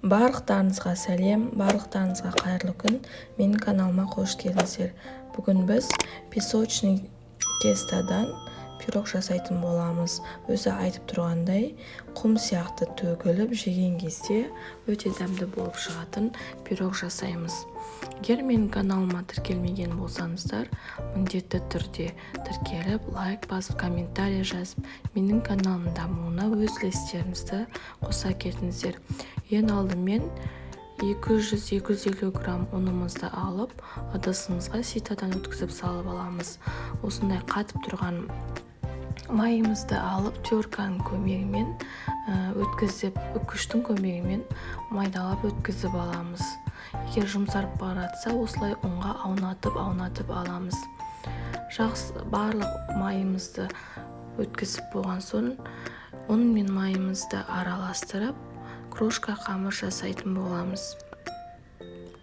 Барлықтарыңызға сәлем, барлықтарыңызға қайырлы күн. Менің каналыма қош келдіңіздер. Бүгін біз песочный тестадан пирог жасайтын боламыз. Өзі айтып тұрғандай, құм сияқты төгіліп жеген кезде өте дәмді болып шығатын пирог жасаймыз. Егер менің каналыма тіркелмеген болсаңыздар, міндетті түрде тіркеліп, лайк басып, комментарий жазып, менің каналымның дамуына өз үлестеріңізді қоса кетіңіздер. Ең алдымен 200-250 грамм ұнымызды алып, ыдысымызға ситадан өткізіп салып аламыз. Осындай қатып тұрған майымызды алып, терканың көмегімен өткізіп, үккіштің көмегімен майдалап өткізіп аламыз. Егер жұмсарып баратса, осылай ұнға аунатып аламыз. Жақсы барлық майымызды өткізіп болған соң, ұн мен майымызды араластырып, крошка қамыр жасайтын боламыз.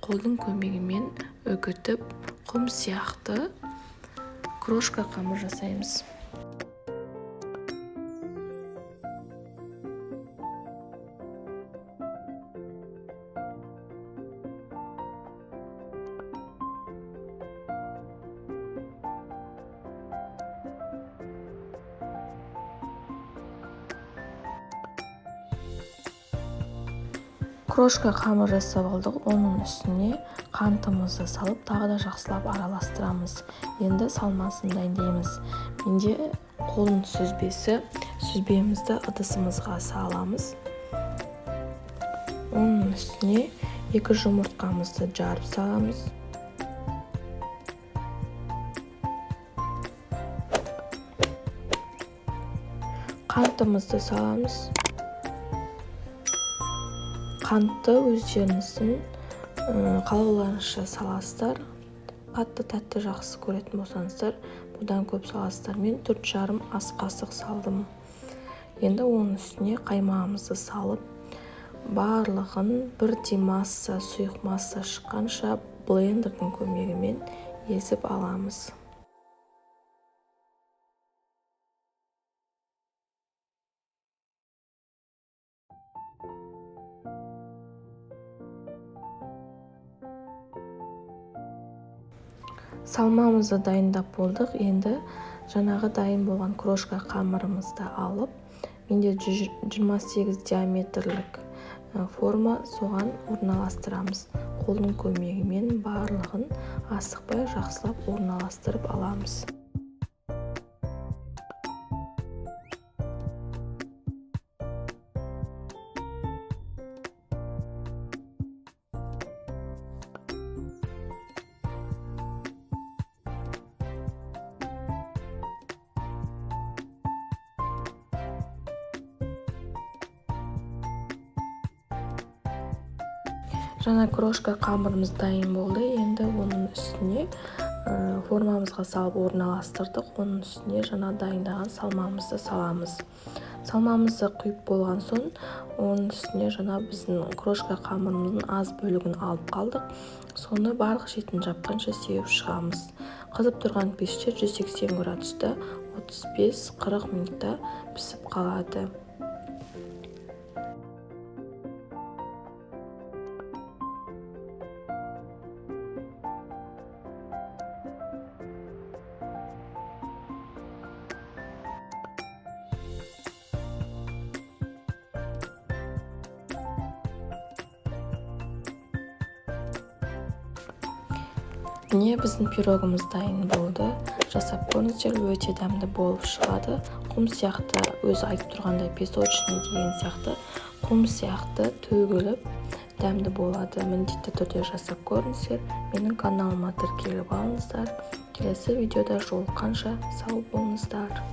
Қолдың көмегімен үгітіп, құм сияқты крошка қамыр жасаймыз. Крошка қамыр жасап алдық, оның үстіне қантымызды салып, тағы да жақсылап араластырамыз. Енді салмасын дайындаймыз. Менде қолын сүзбесі, сүзбемізді ыдысымызға саламыз. Оның үстіне 2 жұмыртқамызды жарып саламыз. Қантымызды саламыз. Қантты өздеріңіздің қалауларыңызша саласыздар. Қатты тәтті жақсы көретін болсаңыздар, бұдан көп саласыздар. Мен 4,5 ас қасық салдым. Енді оның үстіне қаймағымызды салып, барлығын бірдей масса, сұйық масса шыққанша блендердің көмегімен езіп аламыз. Салмамызды дайындап болдық. Енді жаңағы дайын болған крошка қамырымызды алып, менде 28 диаметрлік форма, соған орналастырамыз. Қолдың көмегімен барлығын асықпай жақсылап орналастырып аламыз. Жаңа крошка қамырымыз дайын болды. Енді оның үстіне формамызға салып орналастырдық. Оның үстіне жаңа дайындаған салмамызды саламыз. Салмамызды құйып болған соң, оның үстіне жаңа біздің крошка қамырымыздың аз бөлігін алып қалдық. Соны барлық шетін жапқанша сеуіп шығамыз. Қызып тұрған пеште 180 градуста 35-40 минутта пісіп қалады. Міне біздің пирогымыз дайын болды. Жасап көріңіздер, өте дәмді болып шығады. Құм сияқты, өзі айтып тұрғандай песочный деген сияқты, құм сияқты төгіліп дәмді болады. Міндетті түрде жасап көріңіздер. Менің каналыма тіркеліп алыңыздар. Келесі видеода жолыққанша сау болыңыздар.